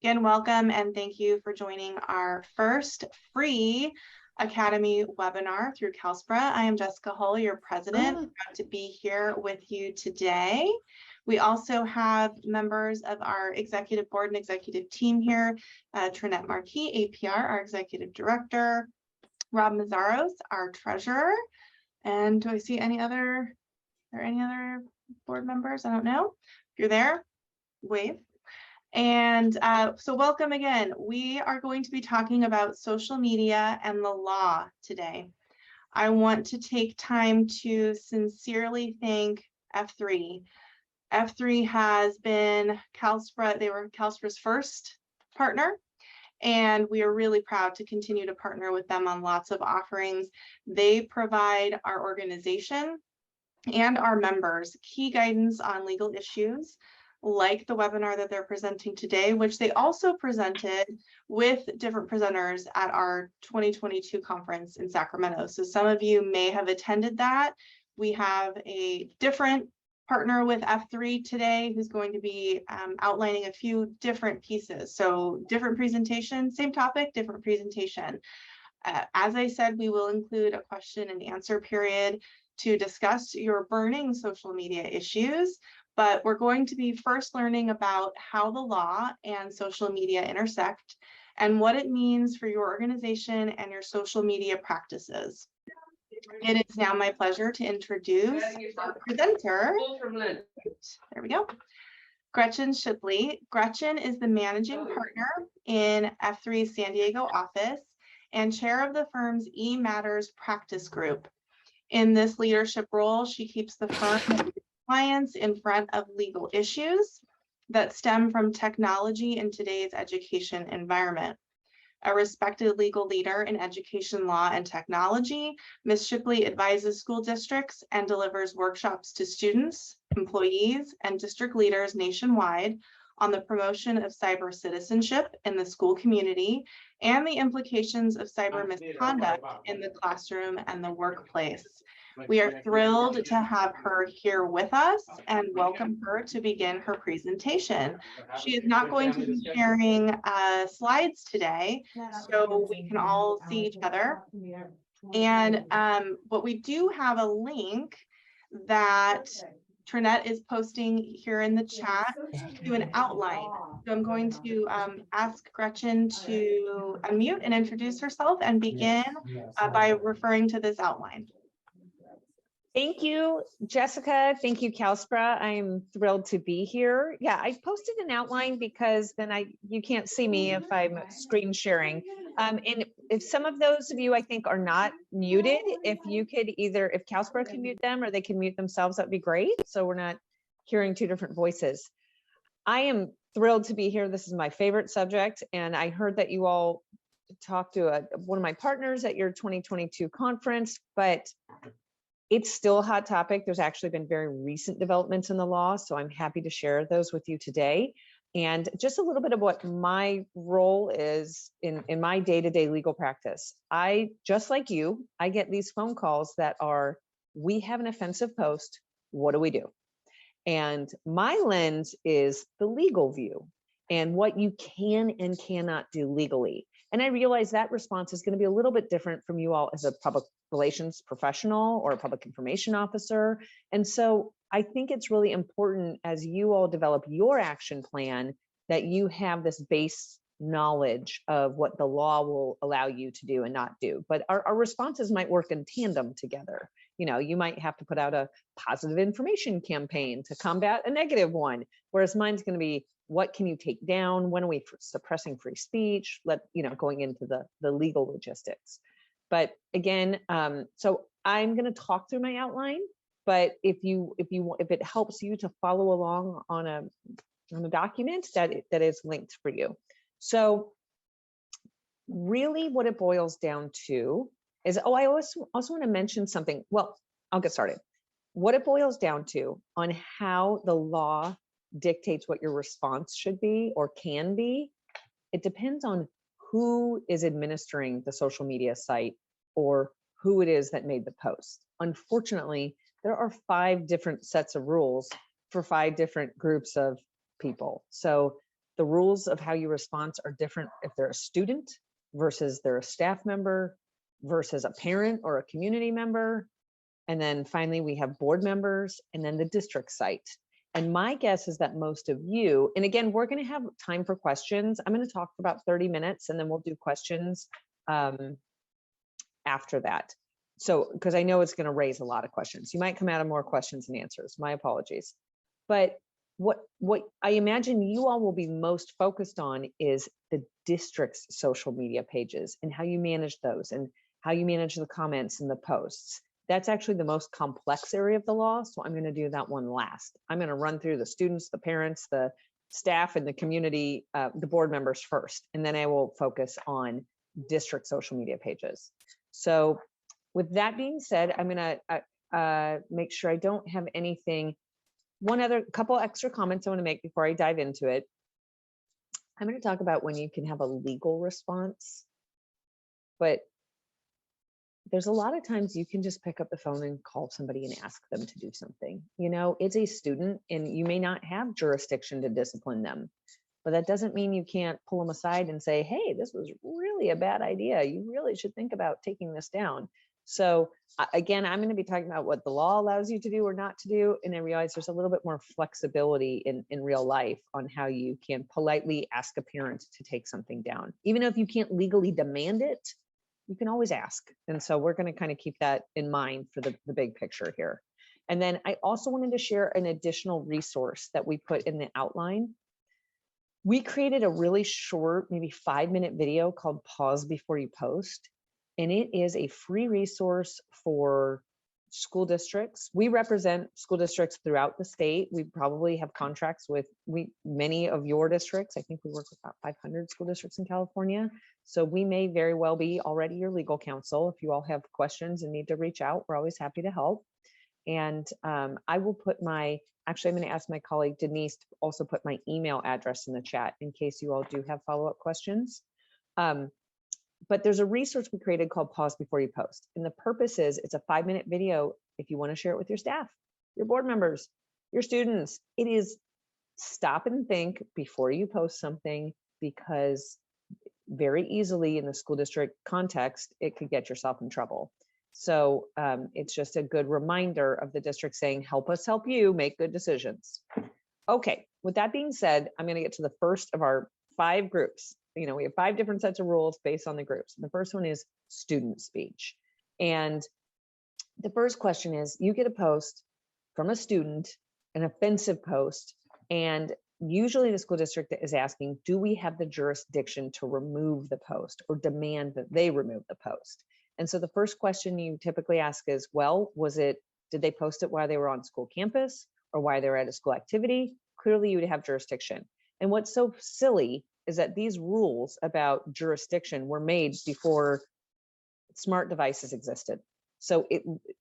Again, welcome and thank you for joining our first free Academy webinar through CalSPRA. I am Jessica Hull, your president. Proud to be here with you today. We also have members of our executive board and executive team here, Trinette Marquis, APR, our executive director, Rob Mazzaros, our treasurer. And do I see any other board members? I don't know. If you're there, wave. And so welcome again. We are going to be talking about social media and the law today. I want to take time to sincerely thank F3. F3 has been CalSPRA, they were CalSPRA's first partner, and we are really proud to continue to partner with them on lots of offerings. They provide our organization and our members key guidance on legal issues, like the webinar that they're presenting today, which they also presented with different presenters at our 2022 conference in Sacramento. So some of you may have attended that. We have a different partner with F3 today who's going to be outlining a few different pieces. So different presentation, same topic, different presentation. As I said, we will include a question and answer period to discuss your burning social media issues. But we're going to be first learning about how the law and social media intersect and what it means for your organization and your social media practices. It is now my pleasure to introduce our presenter. There we go. Gretchen Shipley. Gretchen is the managing partner in F3's San Diego office and chair of the firm's eMatters practice group. In this leadership role, she keeps the firm clients in front of legal issues that stem from technology in today's education environment. A respected legal leader in education law and technology, Ms. Shipley advises school districts and delivers workshops to students, employees, and district leaders nationwide on the promotion of cyber citizenship in the school community and the implications of cyber misconduct in the classroom and the workplace. We are thrilled to have her here with us and welcome her to begin her presentation. She is not going to be sharing slides today, so we can all see each other. And but we do have a link that Trinette is posting here in the chat to an outline. So I'm going to ask Gretchen to unmute and introduce herself and begin by referring to this outline. Thank you, Jessica. Thank you, CalSPRA. I'm thrilled to be here. Yeah, I posted an outline because then you can't see me if I'm screen sharing. And if some of those of you I think are not muted, if you could if CalSPRA can mute them or they can mute themselves, that'd be great. So we're not hearing two different voices. I am thrilled to be here. This is my favorite subject. And I heard that you all talked to one of my partners at your 2022 conference, but it's still a hot topic. There's actually been very recent developments in the law, so I'm happy to share those with you today. And just a little bit of what my role is in my day-to-day legal practice. Just like you, I get these phone calls that are, we have an offensive post, what do we do? And my lens is the legal view and what you can and cannot do legally. And I realize that response is going to be a little bit different from you all as a public relations professional or a public information officer. And so I think it's really important as you all develop your action plan that you have this base knowledge of what the law will allow you to do and not do. But our responses might work in tandem together. You know, you might have to put out a positive information campaign to combat a negative one, whereas mine's going to be, what can you take down? When are we suppressing free speech? Going into the legal logistics. But again, so I'm going to talk through my outline. But if it helps you to follow along on a document that is linked for you. So really, what it boils down to is, I also want to mention something. Well, I'll get started. What it boils down to on how the law dictates what your response should be or can be, it depends on who is administering the social media site or who it is that made the post. Unfortunately, there are 5 different sets of rules for 5 different groups of people. So The rules of how you respond are different if they're a student versus they're a staff member versus a parent or a community member. And then finally, we have board members and then the district site. And my guess is that most of you, and again, we're going to have time for questions. I'm going to talk for about 30 minutes and then we'll do questions after that. So, because I know it's going to raise a lot of questions. You might come out of more questions and answers. My apologies. But what I imagine you all will be most focused on is the district's social media pages and how you manage those and how you manage the comments and the posts. That's actually the most complex area of the law. So I'm going to do that one last. I'm going to run through the students, the parents, the staff, and the community, the board members first, and then I will focus on district social media pages. So with that being said, I'm going to make sure I don't have anything. One other couple extra comments I want to make before I dive into it. I'm going to talk about when you can have a legal response, but there's a lot of times you can just pick up the phone and call somebody and ask them to do something. You know, it's a student and you may not have jurisdiction to discipline them, but that doesn't mean you can't pull them aside and say, hey, this was really a bad idea. You really should think about taking this down. So again, I'm going to be talking about what the law allows you to do or not to do. And I realize there's a little bit more flexibility in real life on how you can politely ask a parent to take something down. Even if you can't legally demand it, you can always ask. And so we're going to kind of keep that in mind for the big picture here. And then I also wanted to share an additional resource that we put in the outline. We created a really short, maybe 5-minute video called Pause Before You Post. And it is a free resource for school districts. We represent school districts throughout the state. We probably have contracts with many of your districts. I think we work with about 500 school districts in California. So we may very well be already your legal counsel. If you all have questions and need to reach out, we're always happy to help. And I will put actually, I'm going to ask my colleague Denise to also put my email address in the chat in case you all do have follow-up questions. But there's a resource we created called Pause Before You Post. And the purpose is it's a 5-minute video if you want to share it with your staff, your board members, your students. It is stop and think before you post something, because very easily in the school district context, it could get yourself in trouble. So it's just a good reminder of the district saying, help us help you make good decisions. Okay, with that being said, I'm going to get to the first of our 5 groups. You know, we have 5 different sets of rules based on the groups. The first one is student speech. And the first question is, you get a post from a student, an offensive post, and usually the school district is asking, do we have the jurisdiction to remove the post or demand that they remove the post? And so the first question you typically ask is, well, did they post it while they were on school campus or while they were at a school activity? Clearly you would have jurisdiction. And what's so silly is that these rules about jurisdiction were made before smart devices existed. So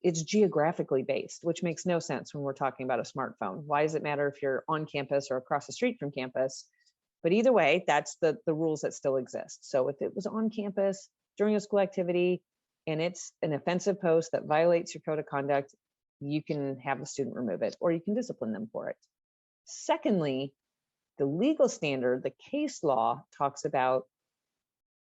it's geographically based, which makes no sense when we're talking about a smartphone. Why does it matter if you're on campus or across the street from campus? But either way, that's the rules that still exist. So if it was on campus during a school activity and it's an offensive post that violates your code of conduct, you can have the student remove it or you can discipline them for it. Secondly, the legal standard, the case law, talks about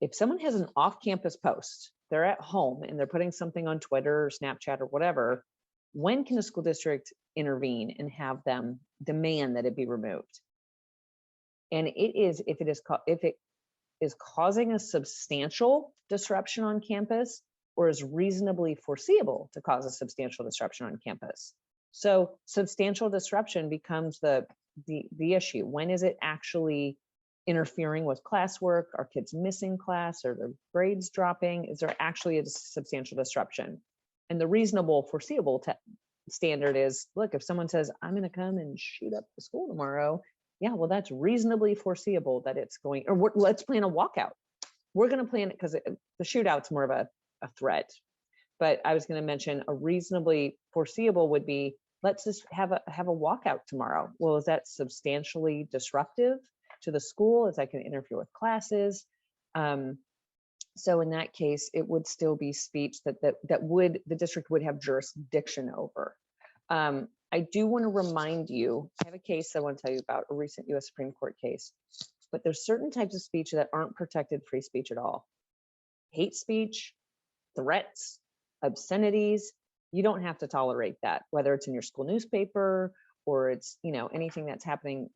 if someone has an off-campus post, they're at home and they're putting something on Twitter or Snapchat or whatever, when can the school district intervene and have them demand that it be removed? And it is if it is causing a substantial disruption on campus or is reasonably foreseeable to cause a substantial disruption on campus. So substantial disruption becomes the issue. When is it actually interfering with classwork? Are kids missing class? Are their grades dropping? Is there actually a substantial disruption? And the reasonable foreseeable standard is, look, if someone says, I'm going to come and shoot up the school tomorrow, yeah, well, that's reasonably foreseeable that it's going, or let's plan a walkout. We're going to plan it because the shootout's more of a threat. But I was going to mention a reasonably foreseeable would be, let's just have a walkout tomorrow. Well, is that substantially disruptive to the school? Is that going to interfere with classes? So in that case, it would still be speech that the district would have jurisdiction over. I do want to remind you, I have a case I want to tell you about, a recent US Supreme Court case, but there's certain types of speech that aren't protected free speech at all. Hate speech, threats, obscenities, you don't have to tolerate that, whether it's in your school newspaper or it's, anything that's happening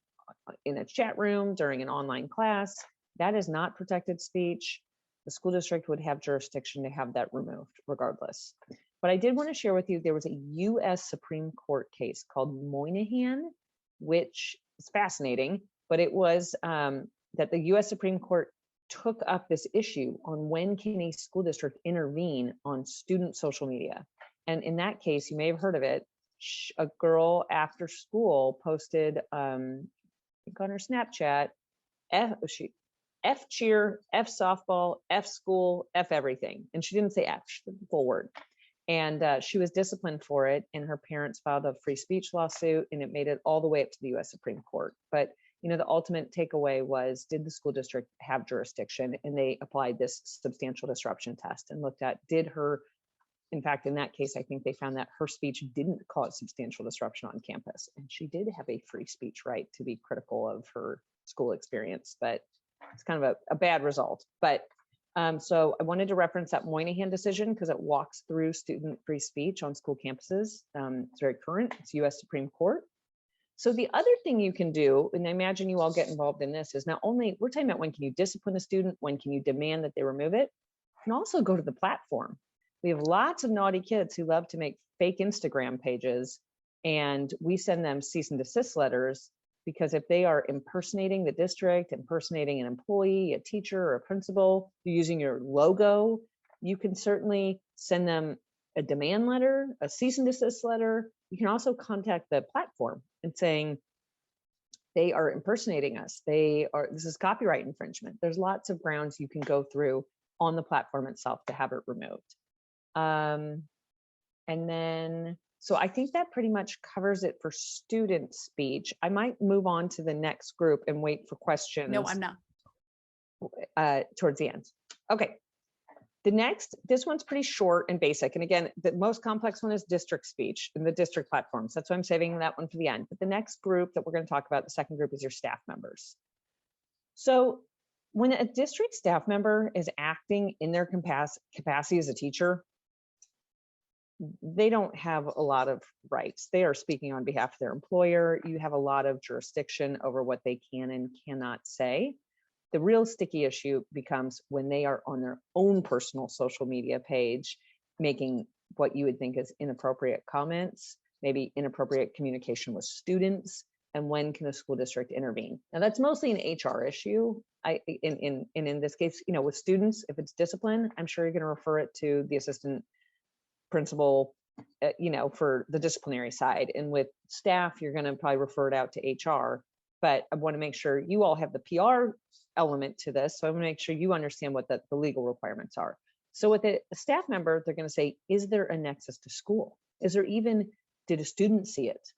in a chat room during an online class. That is not protected speech. The school district would have jurisdiction to have that removed regardless. But I did want to share with you, there was a US Supreme Court case called Moynihan, which is fascinating, but it was that the US Supreme Court took up this issue on when can a school district intervene on student social media. And in that case, you may have heard of it, a girl after school posted, I think on her Snapchat, F cheer, F softball, F school, F everything. And she didn't say F, she did the full word. And she was disciplined for it, and her parents filed a free speech lawsuit, and it made it all the way up to the US Supreme Court. But the ultimate takeaway was, did the school district have jurisdiction? And they applied this substantial disruption test and looked at, in fact, in that case, I think they found that her speech didn't cause substantial disruption on campus. And she did have a free speech right to be critical of her school experience, but it's kind of a bad result. But so I wanted to reference that Moynihan decision because it walks through student free speech on school campuses. It's very current, it's US Supreme Court. So the other thing you can do, and I imagine you all get involved in this, is not only, we're talking about when can you discipline a student, when can you demand that they remove it, you can also go to the platform. We have lots of naughty kids who love to make fake Instagram pages, and we send them cease and desist letters, because if they are impersonating the district, impersonating an employee, a teacher, or a principal, you're using your logo, you can certainly send them a demand letter, a cease and desist letter. You can also contact the platform and saying, they are impersonating us. This is copyright infringement. There's lots of grounds you can go through on the platform itself to have it removed. And then, so I think that pretty much covers it for student speech. I might move on to the next group and wait for questions. No, I'm not. Towards the end. Okay. This one's pretty short and basic. And again, the most complex one is district speech and the district platforms. That's why I'm saving that one for the end. But the next group that we're going to talk about, the second group, is your staff members. So when a district staff member is acting in their capacity as a teacher, they don't have a lot of rights. They are speaking on behalf of their employer. You have a lot of jurisdiction over what they can and cannot say. The real sticky issue becomes when they are on their own personal social media page, making what you would think is inappropriate comments, maybe inappropriate communication with students, and when can a school district intervene? Now that's mostly an HR issue. In this case, with students, if it's discipline, I'm sure you're going to refer it to the assistant principal, for the disciplinary side. And with staff, you're going to probably refer it out to HR. But I want to make sure you all have the PR element to this. So I want to make sure you understand what the legal requirements are. So with a staff member, they're going to say, is there a nexus to school? Did a student see it?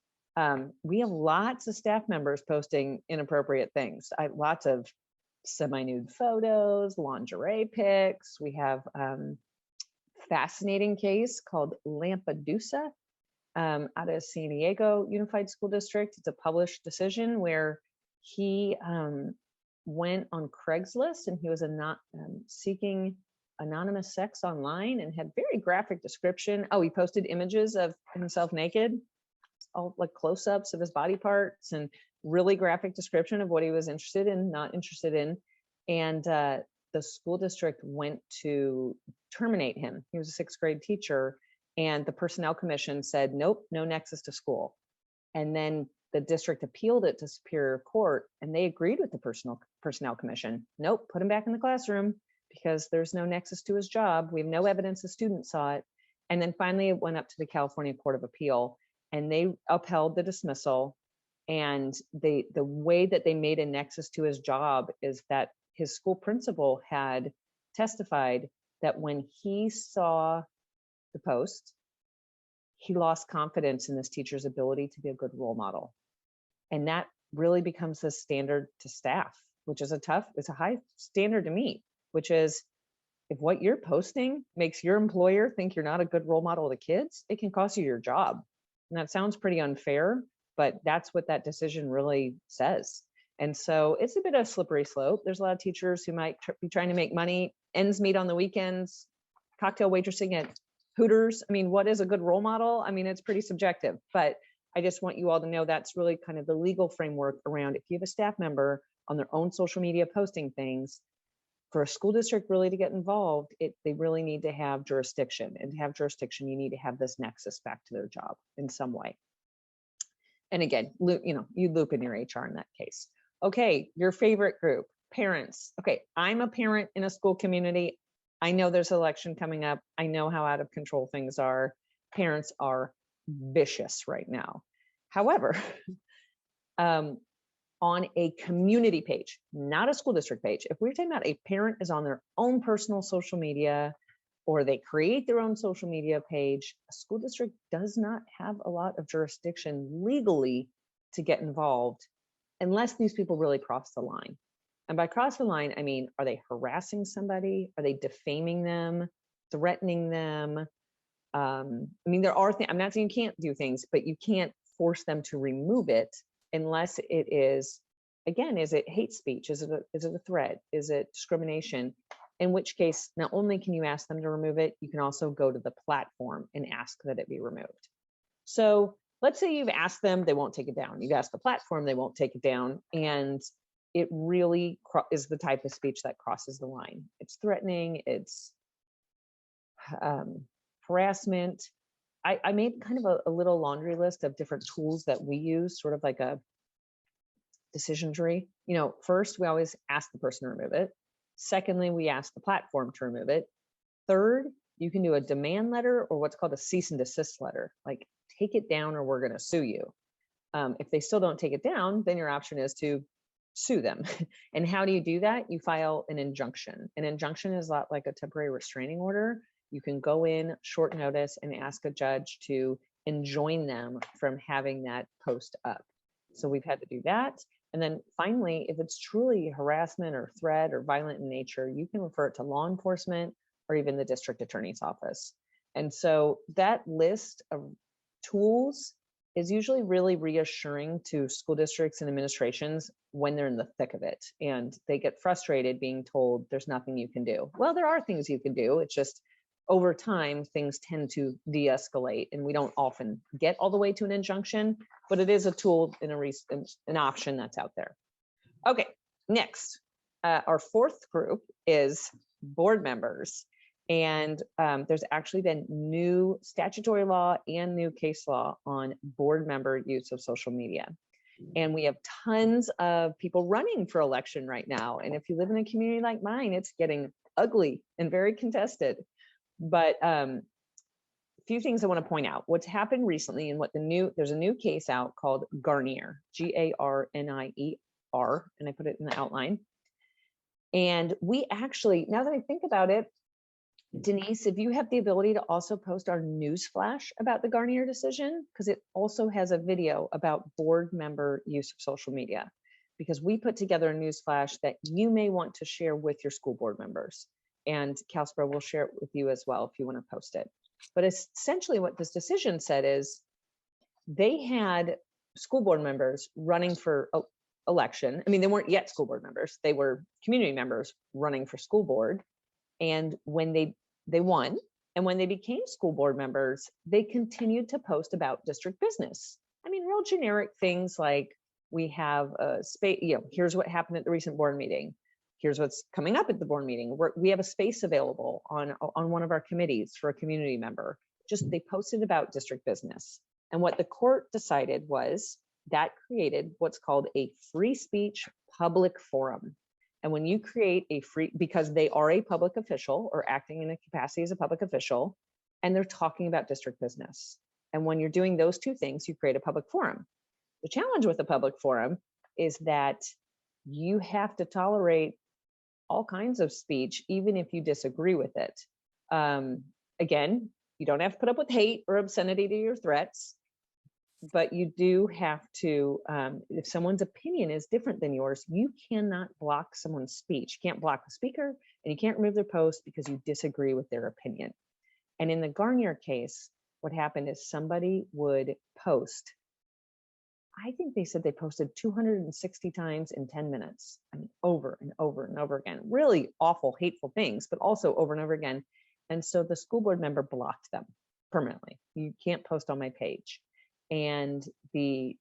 We have lots of staff members posting inappropriate things. Lots of semi-nude photos, lingerie pics. We have fascinating case called Lampedusa out of San Diego Unified School District. It's a published decision where he went on Craigslist and he was seeking anonymous sex online and had very graphic description. Oh, he posted images of himself naked, all like close-ups of his body parts, and really graphic description of what he was interested in, not interested in. And the school district went to terminate him. He was a sixth grade teacher, and the personnel commission said, nope, no nexus to school. And then the district appealed it to Superior Court, and they agreed with the personnel commission. Nope, put him back in the classroom because there's no nexus to his job. We have no evidence the student saw it. And then finally it went up to the California Court of Appeal, and they upheld the dismissal. And the way that they made a nexus to his job is that his school principal had testified that when he saw the post, he lost confidence in this teacher's ability to be a good role model. And that really becomes the standard to staff, which is it's a high standard to meet, which is if what you're posting makes your employer think you're not a good role model to kids, it can cost you your job. And that sounds pretty unfair, but that's what that decision really says. And so it's a bit of a slippery slope. There's a lot of teachers who might be trying to make money, ends meet on the weekends, cocktail waitressing at Hooters. I mean, what is a good role model? I mean, it's pretty subjective, but I just want you all to know that's really kind of the legal framework around if you have a staff member on their own social media posting things, for a school district really to get involved, they really need to have jurisdiction. And to have jurisdiction, you need to have this nexus back to their job in some way. And again, you loop in your HR in that case. Okay, your favorite group, parents. Okay, I'm a parent in a school community. I know there's an election coming up. I know how out of control things are. Parents are vicious right now. However, on a community page, not a school district page, if we're talking about a parent is on their own personal social media, or they create their own social media page, a school district does not have a lot of jurisdiction legally to get involved unless these people really cross the line. And by cross the line, I mean, are they harassing somebody? Are they defaming them, threatening them? I mean, there are things, I'm not saying you can't do things, but you can't force them to remove it unless it is, again, is it hate speech? Is it a threat? Is it discrimination? In which case, not only can you ask them to remove it, you can also go to the platform and ask that it be removed. So let's say you've asked them, they won't take it down. You've asked the platform, they won't take it down. And it really is the type of speech that crosses the line. It's threatening, it's harassment. I made kind of a little laundry list of different tools that we use, sort of like a decision tree. First, we always ask the person to remove it. Secondly, we ask the platform to remove it. Third, you can do a demand letter or what's called a cease and desist letter, like take it down or we're going to sue you. If they still don't take it down, then your option is to sue them. And how do you do that? You file an injunction. An injunction is a lot like a temporary restraining order. You can go in short notice and ask a judge to enjoin them from having that post up. So we've had to do that. And then finally, if it's truly harassment or threat or violent in nature, you can refer it to law enforcement or even the district attorney's office. And so that list of tools is usually really reassuring to school districts and administrations when they're in the thick of it. And they get frustrated being told there's nothing you can do. Well, there are things you can do. It's just over time, things tend to de-escalate and we don't often get all the way to an injunction, but it is a tool and an option that's out there. Okay, next, our fourth group is board members. And there's actually been new statutory law and new case law on board member use of social media. And we have tons of people running for election right now. And if you live in a community like mine, it's getting ugly and very contested. But a few things I want to point out. What's happened recently and there's a new case out called Garnier, Garnier, and I put it in the outline. And we actually, now that I think about it, Denise, if you have the ability to also post our news flash about the Garnier decision, because it also has a video about board member use of social media, because we put together a news flash that you may want to share with your school board members. And CalSPRA will share it with you as well if you want to post it. But essentially what this decision said is they had school board members running for election. I mean, they weren't yet school board members. They were community members running for school board. And when they won, and when they became school board members, they continued to post about district business. I mean, real generic things like we have a space, here's what happened at the recent board meeting. Here's what's coming up at the board meeting. We have a space available on one of our committees for a community member. Just they posted about district business. And what the court decided was that created what's called a free speech public forum. And when you create because they are a public official or acting in a capacity as a public official, and they're talking about district business. And when you're doing those two things, you create a public forum. The challenge with a public forum is that you have to tolerate all kinds of speech, even if you disagree with it. Again, you don't have to put up with hate or obscenity to your threats, but you do have to, if someone's opinion is different than yours, you cannot block someone's speech. You can't block the speaker and you can't remove their post because you disagree with their opinion. And in the Garnier case, what happened is somebody would post, I think they said they posted 260 times in 10 minutes. I mean, over and over and over again, really awful, hateful things, but also over and over again. And so the school board member blocked them permanently. You can't post on my page. And the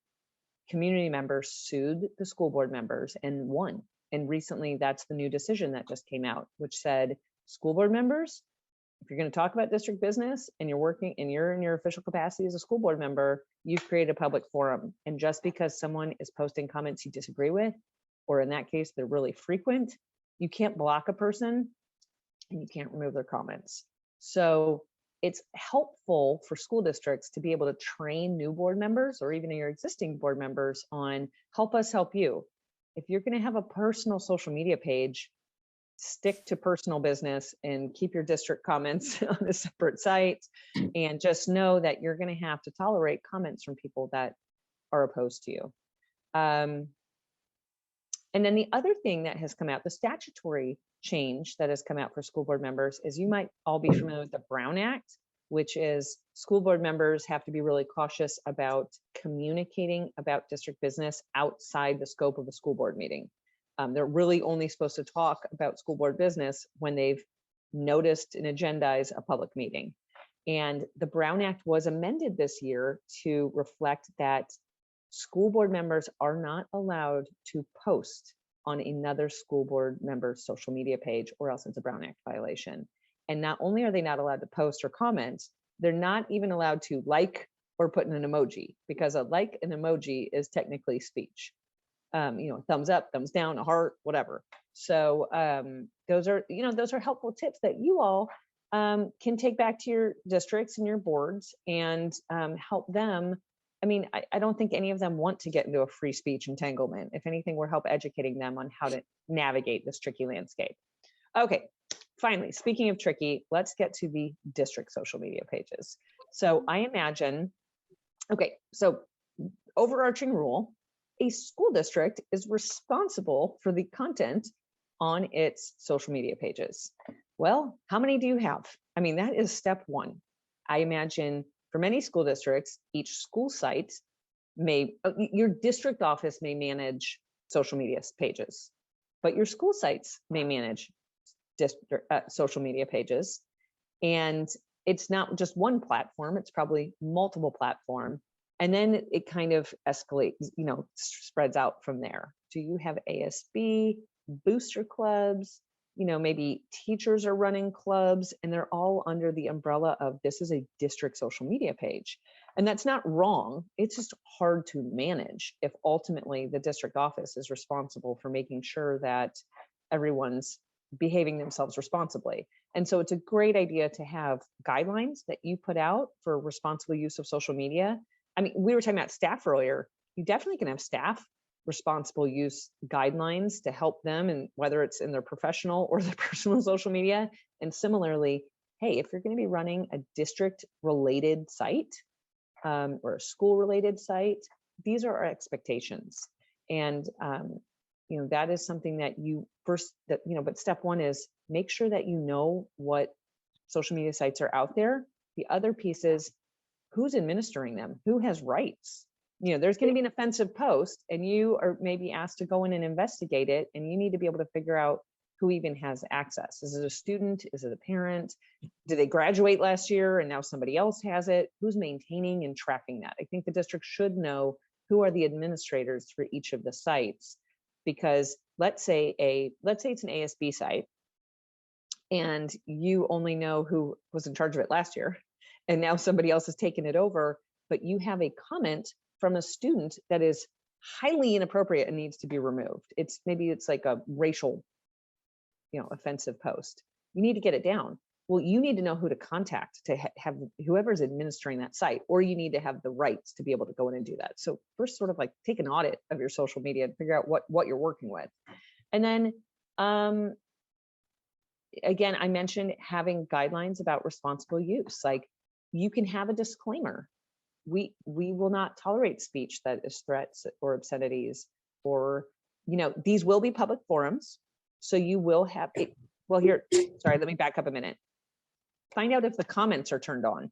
community members sued the school board members and won. And recently that's the new decision that just came out, which said school board members, if you're going to talk about district business and you're working and you're in your official capacity as a school board member, you've created a public forum. And just because someone is posting comments you disagree with, or in that case, they're really frequent, you can't block a person and you can't remove their comments. So it's helpful for school districts to be able to train new board members or even your existing board members on help us help you. If you're going to have a personal social media page, stick to personal business and keep your district comments on a separate site, and just know that you're going to have to tolerate comments from people that are opposed to you. And then the other thing that has come out, the statutory change that has come out for school board members, is you might all be familiar with the Brown Act, which is school board members have to be really cautious about communicating about district business outside the scope of a school board meeting. They're really only supposed to talk about school board business when they've noticed and agendized a public meeting. And the Brown Act was amended this year to reflect that school board members are not allowed to post on another school board member's social media page, or else it's a Brown Act violation. And not only are they not allowed to post or comment, they're not even allowed to like or put in an emoji, because a like an emoji is technically speech. Thumbs up, thumbs down, a heart, whatever. So those are helpful tips that you all can take back to your districts and your boards and help them. I mean, I don't think any of them want to get into a free speech entanglement. If anything, we're help educating them on how to navigate this tricky landscape. Okay, finally, speaking of tricky, let's get to the district social media pages. So I imagine, okay, so overarching rule, a school district is responsible for the content on its social media pages. Well, how many do you have? I mean, that is step one. I imagine for many school districts, each school site your district office may manage social media pages, but your school sites may manage social media pages. And it's not just one platform, it's probably multiple platforms. And then it kind of escalates, spreads out from there. Do you have ASB, booster clubs? Maybe teachers are running clubs, and they're all under the umbrella of this is a district social media page. And that's not wrong. It's just hard to manage if ultimately the district office is responsible for making sure that everyone's behaving themselves responsibly. And so it's a great idea to have guidelines that you put out for responsible use of social media. I mean, we were talking about staff earlier. You definitely can have staff responsible use guidelines to help them, and whether it's in their professional or their personal social media. And similarly, hey, if you're going to be running a district related site or a school related site, these are our expectations. And that is something that but step one is make sure that you know what social media sites are out there. The other piece is who's administering them, who has rights. There's going to be an offensive post and you are maybe asked to go in and investigate it, and you need to be able to figure out who even has access. Is it a student? Is it a parent? Did they graduate last year and now somebody else has it? Who's maintaining and tracking that? I think the district should know who are the administrators for each of the sites, because let's say it's an ASB site and you only know who was in charge of it last year, and now somebody else has taken it over, but you have a comment from a student that is highly inappropriate and needs to be removed. Maybe it's like a racial, offensive post. You need to get it down. Well, you need to know who to contact to have whoever's administering that site, or you need to have the rights to be able to go in and do that. So first, sort of like take an audit of your social media and figure out what you're working with. And then, again, I mentioned having guidelines about responsible use. Like, you can have a disclaimer. We will not tolerate speech that is threats or obscenities, or, these will be public forums. So you will have it. Well, here, sorry, let me back up a minute. Find out if the comments are turned on.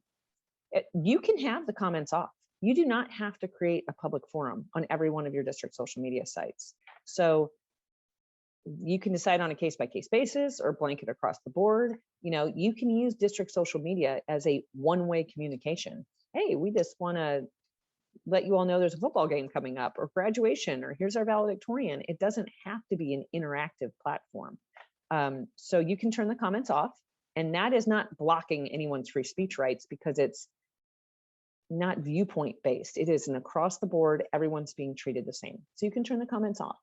You can have the comments off. You do not have to create a public forum on every one of your district social media sites. So you can decide on a case-by-case basis or blanket across the board. You can use district social media as a one-way communication. Hey, we just want to let you all know there's a football game coming up, or graduation, or here's our valedictorian. It doesn't have to be an interactive platform. So you can turn the comments off, and that is not blocking anyone's free speech rights, because it's not viewpoint based. It is an across the board, everyone's being treated the same. So you can turn the comments off.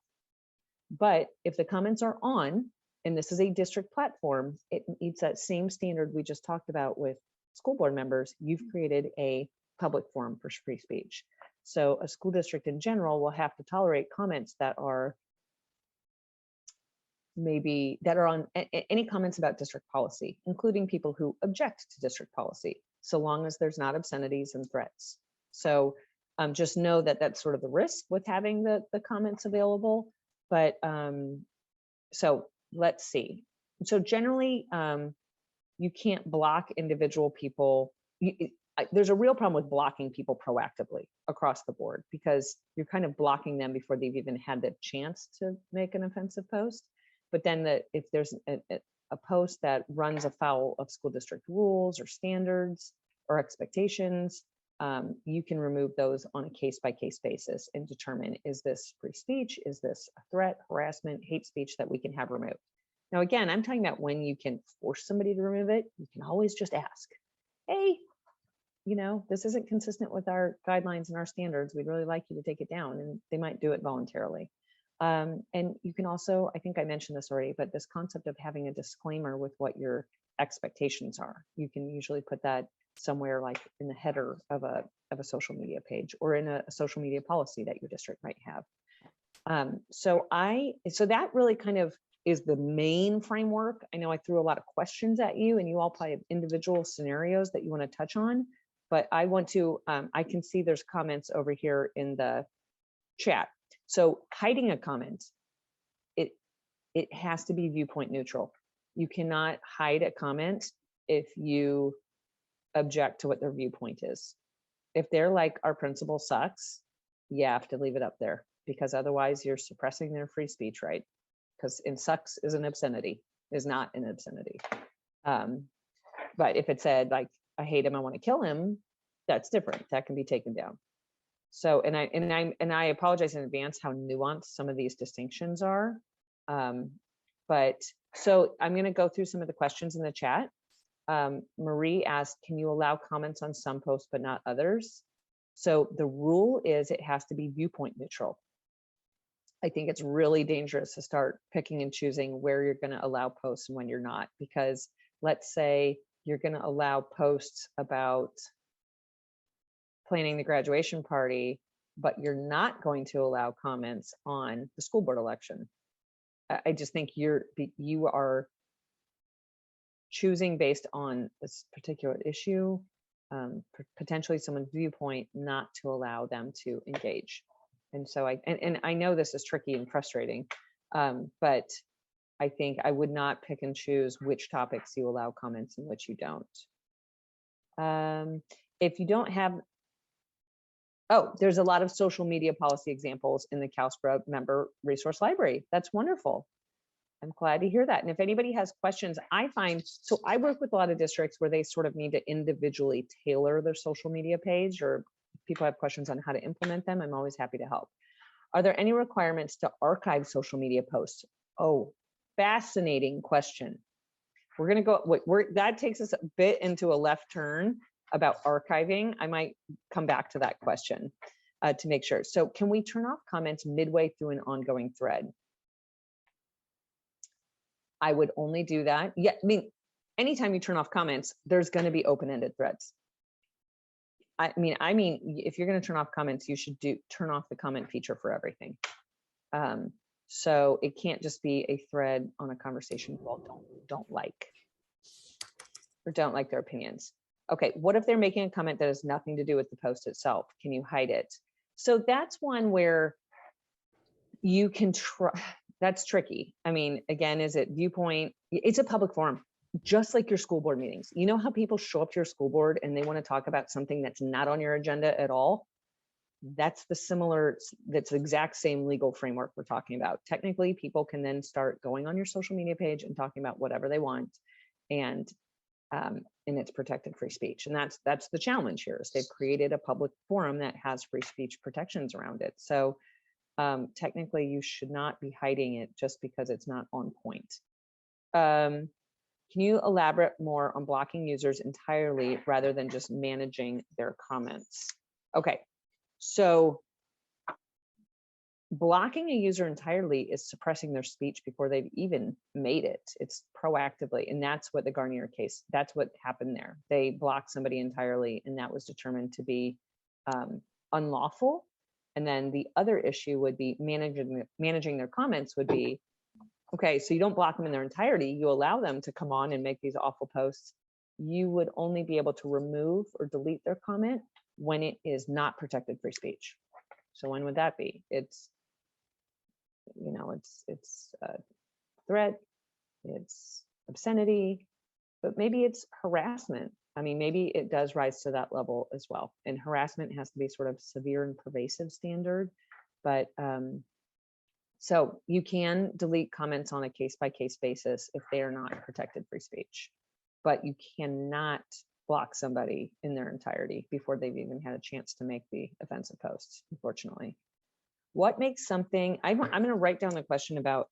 But if the comments are on, and this is a district platform, it meets that same standard we just talked about with school board members. You've created a public forum for free speech. So a school district in general will have to tolerate comments that are on any comments about district policy, including people who object to district policy, so long as there's not obscenities and threats. So just know that that's sort of the risk with having the comments available. But so let's see. So generally, you can't block individual people. There's a real problem with blocking people proactively across the board, because you're kind of blocking them before they've even had the chance to make an offensive post. But then if there's a post that runs afoul of school district rules or standards or expectations, you can remove those on a case-by-case basis and determine, is this free speech? Is this a threat, harassment, hate speech that we can have removed? Now, again, I'm talking about when you can force somebody to remove it. You can always just ask, hey, this isn't consistent with our guidelines and our standards. We'd really like you to take it down. And they might do it voluntarily. And you can also, I think I mentioned this already, but this concept of having a disclaimer with what your expectations are. You can usually put that somewhere like in the header of a social media page, or in a social media policy that your district might have. So that really kind of is the main framework. I know I threw a lot of questions at you, and you all probably have individual scenarios that you want to touch on, but I want to, I can see there's comments over here in the chat. So hiding a comment, it has to be viewpoint neutral. You cannot hide a comment if you object to what their viewpoint is. If they're like, our principal sucks, you have to leave it up there, because otherwise you're suppressing their free speech right. Because in sucks is an obscenity, is not an obscenity. But if it said like, I hate him, I want to kill him, that's different. That can be taken down. So, and I apologize in advance how nuanced some of these distinctions are. But so I'm going to go through some of the questions in the chat. Marie asked, can you allow comments on some posts but not others? So the rule is it has to be viewpoint neutral. I think it's really dangerous to start picking and choosing where you're going to allow posts and when you're not, because let's say you're going to allow posts about planning the graduation party, but you're not going to allow comments on the school board election. I just think you are choosing based on this particular issue, potentially someone's viewpoint, not to allow them to engage. And so I know this is tricky and frustrating, but I think I would not pick and choose which topics you allow comments and which you don't. If you don't have, there's a lot of social media policy examples in the CalSPRA member resource library. That's wonderful. I'm glad to hear that. And if anybody has questions, I work with a lot of districts where they sort of need to individually tailor their social media page, or if people have questions on how to implement them, I'm always happy to help. Are there any requirements to archive social media posts? Oh, fascinating question. We're going to go, that takes us a bit into a left turn about archiving. I might come back to that question to make sure. So can we turn off comments midway through an ongoing thread? I would only do that. Yeah, I mean, anytime you turn off comments, there's going to be open-ended threads. I mean, if you're going to turn off comments, you should turn off the comment feature for everything. So it can't just be a thread on a conversation you all don't like, or don't like their opinions. Okay, what if they're making a comment that has nothing to do with the post itself? Can you hide it? So that's one where you can try. That's tricky. I mean, again, is it viewpoint? It's a public forum. just like your school board meetings. You know how people show up to your school board and they want to talk about something that's not on your agenda at all? That's the exact same legal framework we're talking about. Technically, people can then start going on your social media page and talking about whatever they want, and it's protected free speech. And that's the challenge here, is they've created a public forum that has free speech protections around it. So technically, you should not be hiding it just because it's not on point. Can you elaborate more on blocking users entirely rather than just managing their comments? Okay, so blocking a user entirely is suppressing their speech before they've even made it. It's proactively, and that's what the Garnier case, that's what happened there. They blocked somebody entirely, and that was determined to be unlawful. And then the other issue would be managing their comments would be, okay, so you don't block them in their entirety, you allow them to come on and make these awful posts. You would only be able to remove or delete their comment when it is not protected free speech. So when would that be? It's, you know, it's a threat, it's obscenity, but maybe it's harassment. I mean, maybe it does rise to that level as well. And harassment has to be sort of severe and pervasive standard, but so you can delete comments on a case-by-case basis if they are not protected free speech, but you cannot block somebody in their entirety before they've even had a chance to make the offensive posts, unfortunately. What makes something, I'm going to write down the question about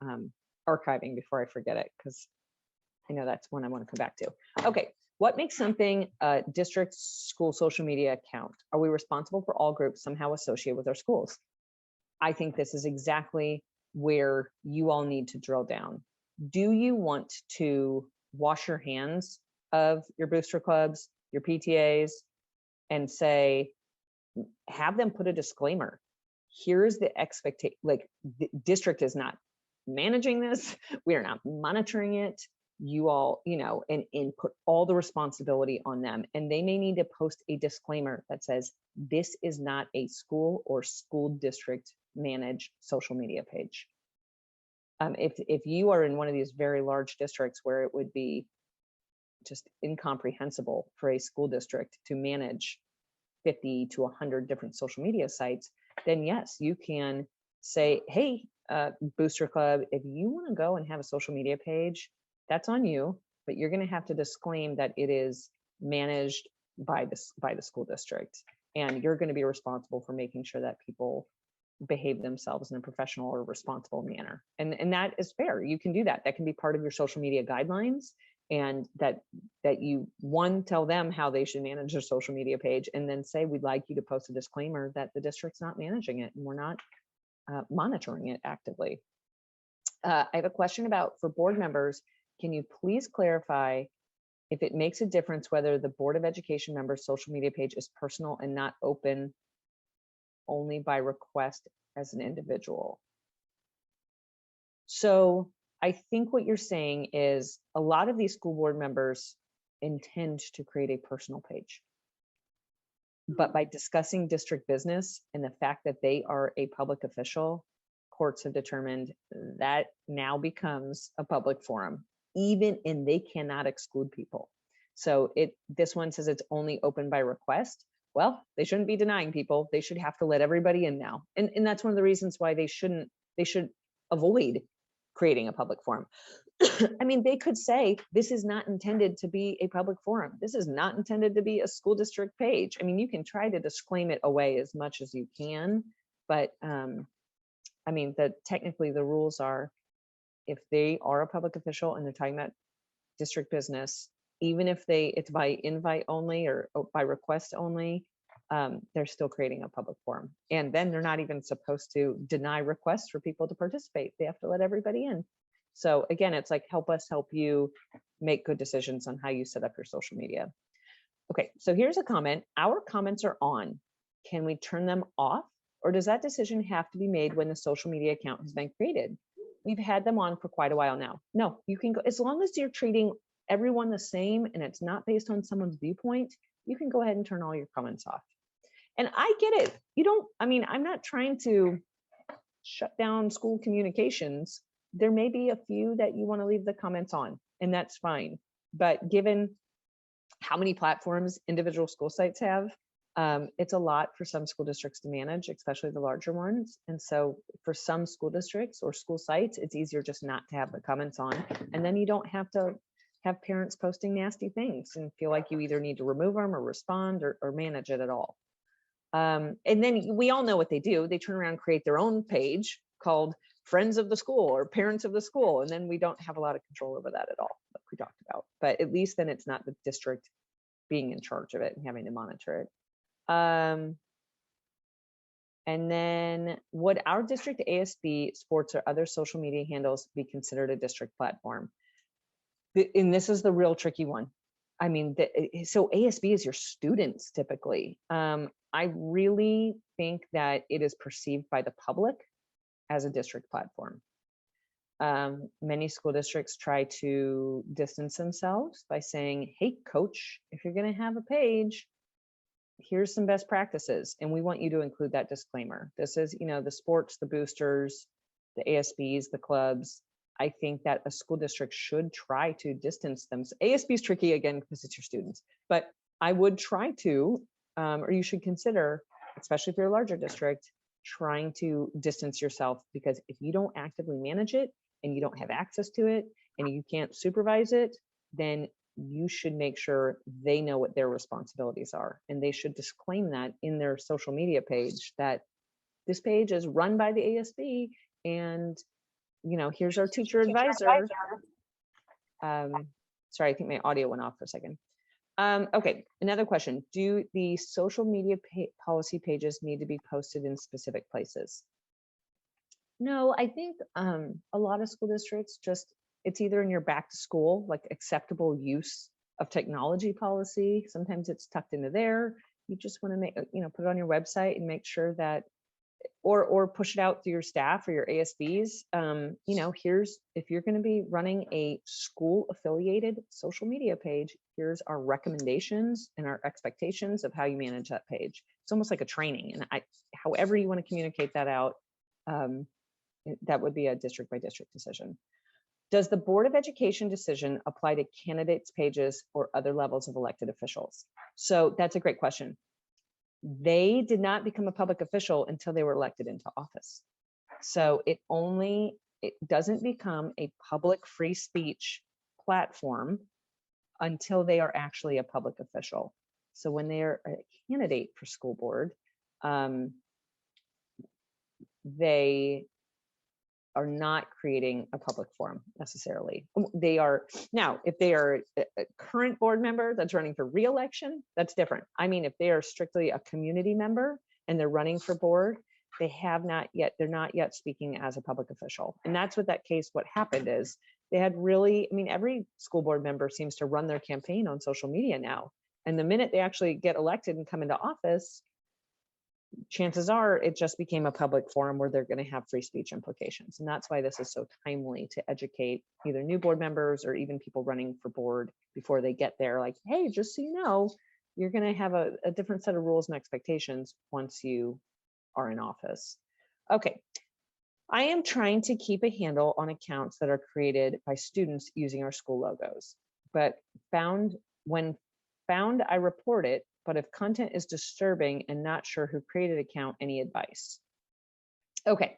archiving before I forget it, because I know that's one I want to come back to. Okay, what makes something a district school social media account? Are we responsible for all groups somehow associated with our schools? I think this is exactly where you all need to drill down. Do you want to wash your hands of your booster clubs, your PTAs, and say, have them put a disclaimer? Here's the expectation, like the district is not managing this. We are not monitoring it. You all, you know, and put all the responsibility on them. And they may need to post a disclaimer that says, this is not a school or school district managed social media page. If you are in one of these very large districts where it would be just incomprehensible for a school district to manage 50 to 100 different social media sites, then yes, you can say, hey, Booster Club, if you want to go and have a social media page, that's on you, but you're going to have to disclaim that it is managed by the school district, and you're going to be responsible for making sure that people behave themselves in a professional or responsible manner. And that is fair. You can do that. That can be part of your social media guidelines, and that you, one, tell them how they should manage their social media page, and then say, we'd like you to post a disclaimer that the district's not managing it and we're not monitoring it actively. I have a question about, for board members, can you please clarify if it makes a difference whether the Board of Education member's social media page is personal and not open only by request as an individual? So I think what you're saying is a lot of these school board members intend to create a personal page, but by discussing district business and the fact that they are a public official, courts have determined that now becomes a public forum, and they cannot exclude people. So this one says it's only open by request. Well, they shouldn't be denying people. They should have to let everybody in now. And that's one of the reasons why they should avoid creating a public forum. I mean, they could say, this is not intended to be a public forum. This is not intended to be a school district page. I mean, you can try to disclaim it away as much as you can, but I mean, technically the rules are, if they are a public official and they're talking about district business, even if it's by invite only or by request only, they're still creating a public forum. And then they're not even supposed to deny requests for people to participate. They have to let everybody in. So again, it's like, help us help you make good decisions on how you set up your social media. Okay, so here's a comment. Our comments are on. Can we turn them off? Or does that decision have to be made when the social media account has been created? We've had them on for quite a while now. No, you can go, as long as you're treating everyone the same and it's not based on someone's viewpoint, you can go ahead and turn all your comments off. And I get it. I'm not trying to shut down school communications. There may be a few that you want to leave the comments on, and that's fine. But given how many platforms individual school sites have, it's a lot for some school districts to manage, especially the larger ones. And so for some school districts or school sites, it's easier just not to have the comments on. And then you don't have to have parents posting nasty things and feel like you either need to remove them or respond or manage it at all. And then we all know what they do. They turn around and create their own page called Friends of the School or Parents of the School. And then we don't have a lot of control over that at all, like we talked about. But at least then it's not the district being in charge of it and having to monitor it. And then would our district ASB, sports, or other social media handles be considered a district platform? And this is the real tricky one. I mean, so ASB is your students typically. I really think that it is perceived by the public as a district platform. Many school districts try to distance themselves by saying, hey, coach, if you're going to have a page, here's some best practices. And we want you to include that disclaimer. This is, the sports, the boosters, the ASBs, the clubs. I think that a school district should try to distance them. ASB is tricky again, because it's your students, but I would try to, or you should consider, especially if you're a larger district, trying to distance yourself, because if you don't actively manage it and you don't have access to it and you can't supervise it, then you should make sure they know what their responsibilities are. And they should disclaim that in their social media page, that this page is run by the ASB and, here's our teacher advisor. Sorry, I think my audio went off for a second. Okay, another question. Do the social media policy pages need to be posted in specific places? No, I think a lot of school districts it's either in your back to school, like acceptable use of technology policy. Sometimes it's tucked into there. You just want to make, put it on your website and make sure that, or push it out to your staff or your ASBs. Here's, if you're going to be running a school affiliated social media page, here's our recommendations and our expectations of how you manage that page. It's almost like a training. And however you want to communicate that out, that would be a district by district decision. Does the Board of Education decision apply to candidates' pages or other levels of elected officials? So that's a great question. They did not become a public official until they were elected into office. So it doesn't become a public free speech platform until they are actually a public official. So when they are a candidate for school board, they are not creating a public forum necessarily. They are now, if they are a current board member that's running for re-election, that's different. I mean, if they are strictly a community member and they're running for board, they're not yet speaking as a public official. And that's what that case, what happened is they had every school board member seems to run their campaign on social media now. And the minute they actually get elected and come into office, chances are it just became a public forum where they're going to have free speech implications. And that's why this is so timely to educate either new board members or even people running for board before they get there. Like, hey, just so you know, you're going to have a different set of rules and expectations once you are in office. Okay. I am trying to keep a handle on accounts that are created by students using our school logos, but when found, I report it. But if content is disturbing and not sure who created an account, any advice? Okay,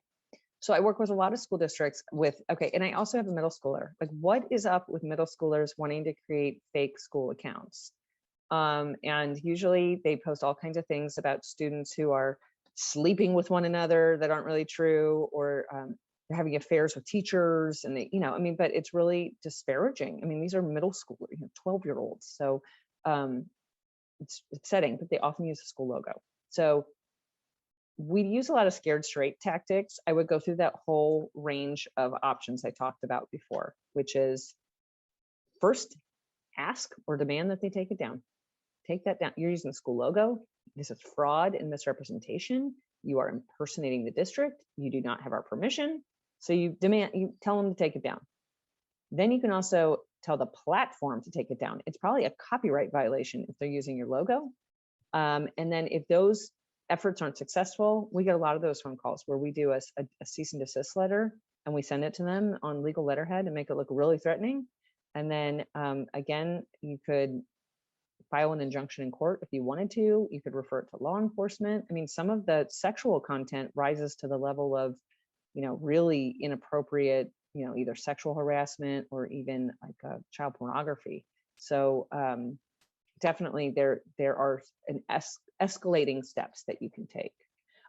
so I work with a lot of school districts and I also have a middle schooler. Like, what is up with middle schoolers wanting to create fake school accounts? And usually they post all kinds of things about students who are sleeping with one another that aren't really true, or they're having affairs with teachers, and but it's really disparaging. I mean, these are middle school, 12-year-olds. So it's upsetting, but they often use the school logo. So we use a lot of scared straight tactics. I would go through that whole range of options I talked about before, which is first, ask or demand that they take it down. Take that down. You're using the school logo. This is fraud and misrepresentation. You are impersonating the district. You do not have our permission. So you tell them to take it down. Then you can also tell the platform to take it down. It's probably a copyright violation if they're using your logo. And then if those efforts aren't successful, we get a lot of those phone calls where we do a cease and desist letter and we send it to them on legal letterhead and make it look really threatening. And then again, you could file an injunction in court if you wanted to. You could refer it to law enforcement. I mean, some of the sexual content rises to the level of, really inappropriate, either sexual harassment or even like child pornography. So definitely there are escalating steps that you can take.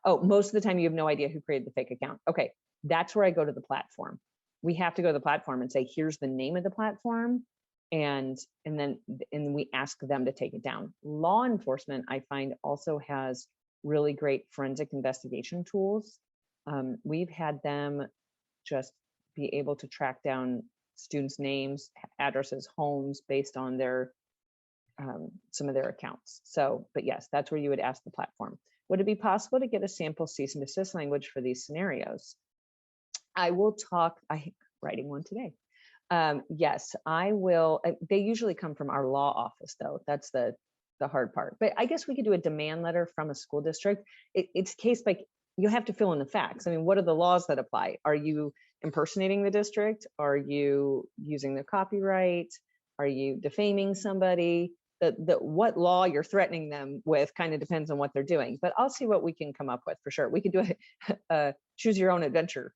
Oh, most of the time you have no idea who created the fake account. Okay, that's where I go to the platform. We have to go to the platform and say, here's the name of the platform, and we ask them to take it down. Law enforcement, I find, also has really great forensic investigation tools. We've had them just be able to track down students' names, addresses, homes based on their some of their accounts. So, but yes, that's where you would ask the platform. Would it be possible to get a sample cease and desist language for these scenarios? I will talk, I'm writing one today. Yes, I will. They usually come from our law office though. That's the hard part. But I guess we could do a demand letter from a school district. It's case by, you have to fill in the facts. I mean, what are the laws that apply? Are you impersonating the district? Are you using their copyright? Are you defaming somebody? What law you're threatening them with kind of depends on what they're doing. But I'll see what we can come up with for sure. We could do a choose your own adventure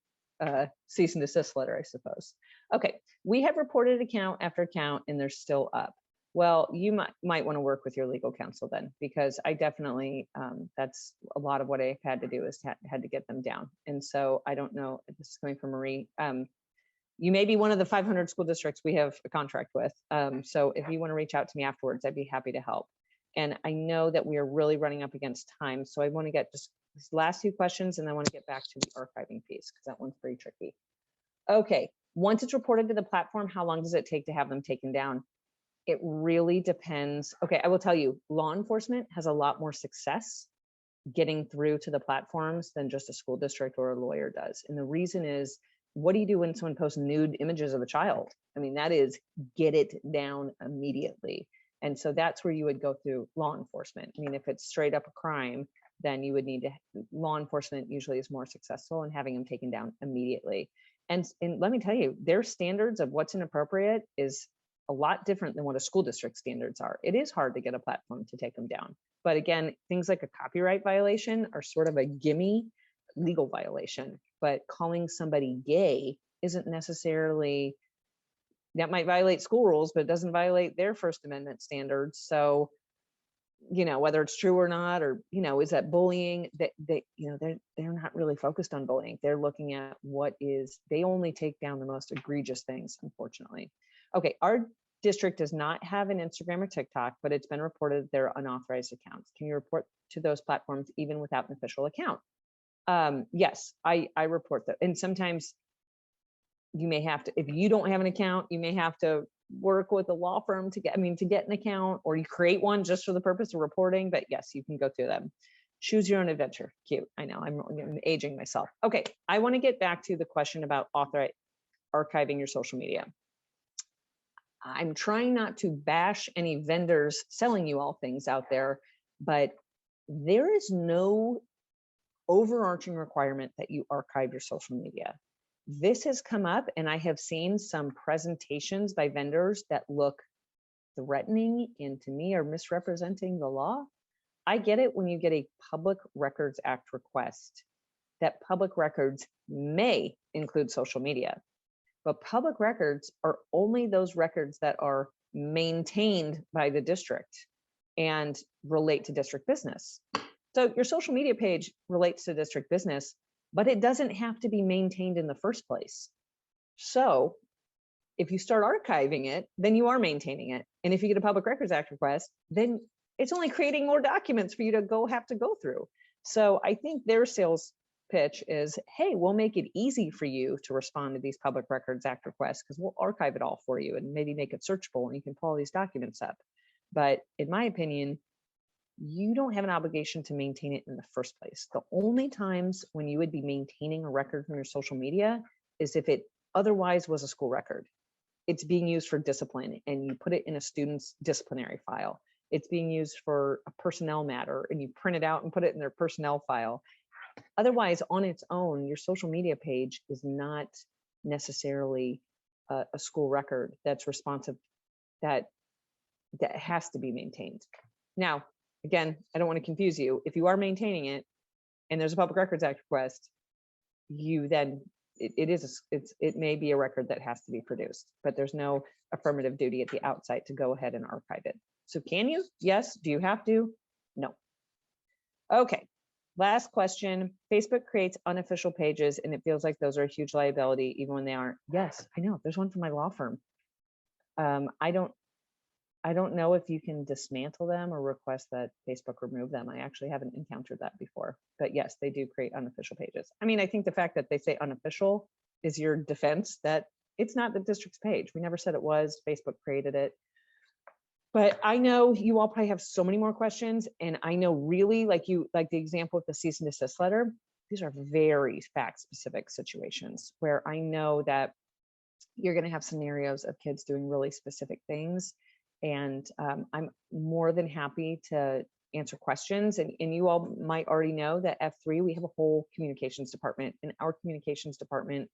cease and desist letter, I suppose. Okay, we have reported account after account and they're still up. Well, you might want to work with your legal counsel then, because I definitely, that's a lot of what I've had to do is had to get them down. And so I don't know, this is coming from Marie. You may be one of the 500 school districts we have a contract with. So if you want to reach out to me afterwards, I'd be happy to help. And I know that we are really running up against time. So I want to get just these last few questions and then I want to get back to the archiving piece because that one's pretty tricky. Okay, once it's reported to the platform, how long does it take to have them taken down? It really depends. Okay, I will tell you, law enforcement has a lot more success getting through to the platforms than just a school district or a lawyer does. And the reason is, what do you do when someone posts nude images of a child? I mean, that is get it down immediately. And so that's where you would go through law enforcement. I mean, if it's straight up a crime, then you would need to, law enforcement usually is more successful in having them taken down immediately. And let me tell you, their standards of what's inappropriate is a lot different than what a school district standards are. It is hard to get a platform to take them down. But again, things like a copyright violation are sort of a gimme legal violation, but calling somebody gay isn't necessarily, that might violate school rules, but it doesn't violate their First Amendment standards. So, whether it's true or not, or, is that bullying? They're not really focused on bullying. They're looking at they only take down the most egregious things, unfortunately. Okay, our district does not have an Instagram or TikTok, but it's been reported they're unauthorized accounts. Can you report to those platforms even without an official account? Yes, I report that. And sometimes you may have to, if you don't have an account, you may have to work with a law firm to get an account, or you create one just for the purpose of reporting. But yes, you can go through them. Choose your own adventure. Cute. I know I'm aging myself. Okay, I want to get back to the question about archiving your social media. I'm trying not to bash any vendors selling you all things out there, but there is no overarching requirement that you archive your social media. This has come up, and I have seen some presentations by vendors that look threatening and to me are misrepresenting the law. I get it when you get a Public Records Act request that public records may include social media, but public records are only those records that are maintained by the district and relate to district business. So your social media page relates to district business, but it doesn't have to be maintained in the first place. So if you start archiving it, then you are maintaining it. And if you get a Public Records Act request, then it's only creating more documents for you to have to go through. So I think their sales pitch is, hey, we'll make it easy for you to respond to these Public Records Act requests because we'll archive it all for you and maybe make it searchable and you can pull all these documents up. But in my opinion, you don't have an obligation to maintain it in the first place. The only times when you would be maintaining a record from your social media is if it otherwise was a school record. It's being used for discipline and you put it in a student's disciplinary file. It's being used for a personnel matter and you print it out and put it in their personnel file. Otherwise, on its own, your social media page is not necessarily a school record that's responsive, that has to be maintained. Now, again, I don't want to confuse you. If you are maintaining it and there's a Public Records Act request, you then, it may be a record that has to be produced, but there's no affirmative duty at the outset to go ahead and archive it. So can you? Yes. Do you have to? No. Okay. Last question. Facebook creates unofficial pages and it feels like those are a huge liability even when they aren't. Yes, I know. There's one for my law firm. I don't know if you can dismantle them or request that Facebook remove them. I actually haven't encountered that before, but yes, they do create unofficial pages. I mean, I think the fact that they say unofficial is your defense that it's not the district's page. We never said it was. Facebook created it. But I know you all probably have so many more questions, and I know really, like the example of the cease and desist letter, these are very fact-specific situations where I know that you're going to have scenarios of kids doing really specific things. And I'm more than happy to answer questions. And you all might already know that F3, we have a whole communications department, and our communications department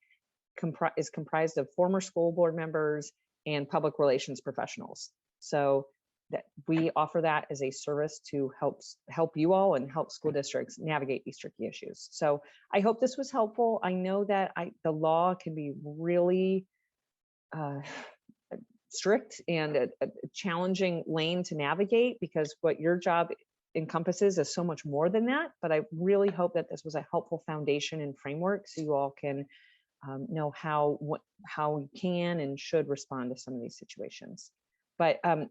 is comprised of former school board members and public relations professionals. So that we offer that as a service to help you all and help school districts navigate these tricky issues. So I hope this was helpful. I know that the law can be really strict and a challenging lane to navigate, because what your job encompasses is so much more than that. But I really hope that this was a helpful foundation and framework so you all can know how you can and should respond to some of these situations. But I'm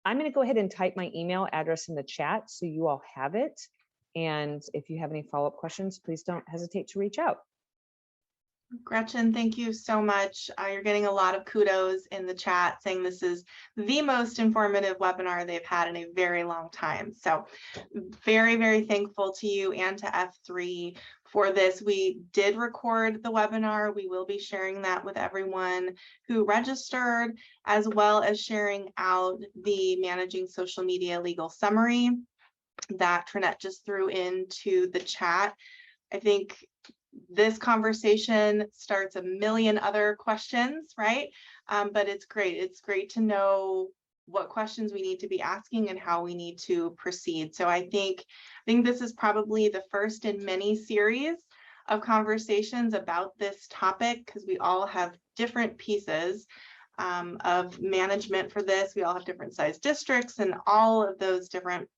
going to go ahead and type my email address in the chat so you all have it. And if you have any follow-up questions, please don't hesitate to reach out. Gretchen, thank you so much. You're getting a lot of kudos in the chat saying this is the most informative webinar they've had in a very long time. So very, very thankful to you and to F3 for this. We did record the webinar. We will be sharing that with everyone who registered, as well as sharing out the Managing Social Media Legal Summary that Trinette just threw into the chat. I think this conversation starts a million other questions, right? But it's great. It's great to know what questions we need to be asking and how we need to proceed. So I think this is probably the first in many series of conversations about this topic, because we all have different pieces of management for this. We all have different size districts and all of those different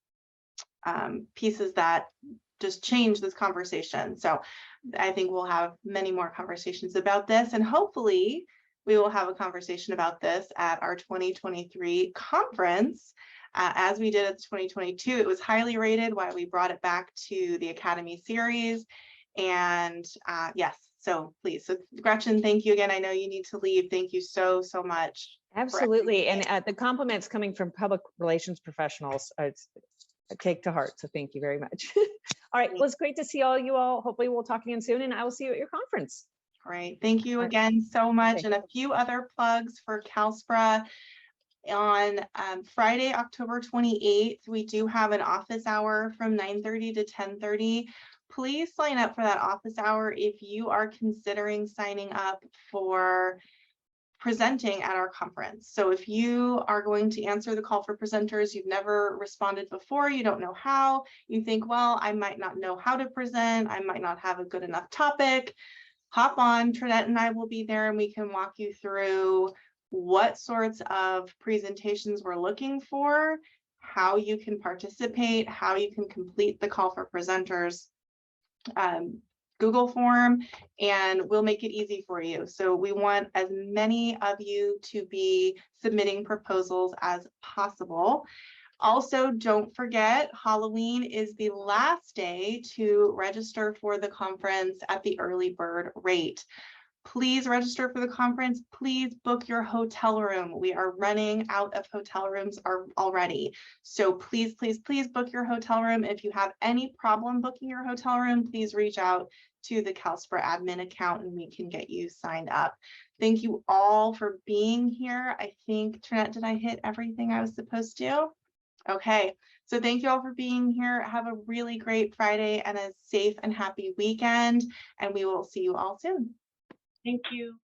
pieces that just change this conversation. So I think we'll have many more conversations about this, and hopefully we will have a conversation about this at our 2023 conference. As we did at the 2022, it was highly rated, why we brought it back to the Academy series. And yes, so please. So Gretchen, thank you again. I know you need to leave. Thank you so much. Absolutely. And the compliments coming from public relations professionals, it's a take to heart. So thank you very much. All right. Well, it's great to see all you all. Hopefully we'll talk again soon, and I will see you at your conference. Great. Thank you again so much. And a few other plugs for CalSPRA. On Friday, October 28th, we do have an office hour from 9:30 to 10:30. Please sign up for that office hour if you are considering signing up for presenting at our conference. So if you are going to answer the call for presenters, you've never responded before, you don't know how, you think, well, I might not know how to present, I might not have a good enough topic, hop on, Trinette and I will be there and we can walk you through what sorts of presentations we're looking for, how you can participate, how you can complete the call for presenters Google form, and we'll make it easy for you. So we want as many of you to be submitting proposals as possible. Also, don't forget, Halloween is the last day to register for the conference at the early bird rate. Please register for the conference. Please book your hotel room. We are running out of hotel rooms already. So please book your hotel room. If you have any problem booking your hotel room, please reach out to the CalSPRA admin account and we can get you signed up. Thank you all for being here. I think, Trinette, did I hit everything I was supposed to? Okay, so thank you all for being here. Have a really great Friday and a safe and happy weekend, and we will see you all soon. Thank you.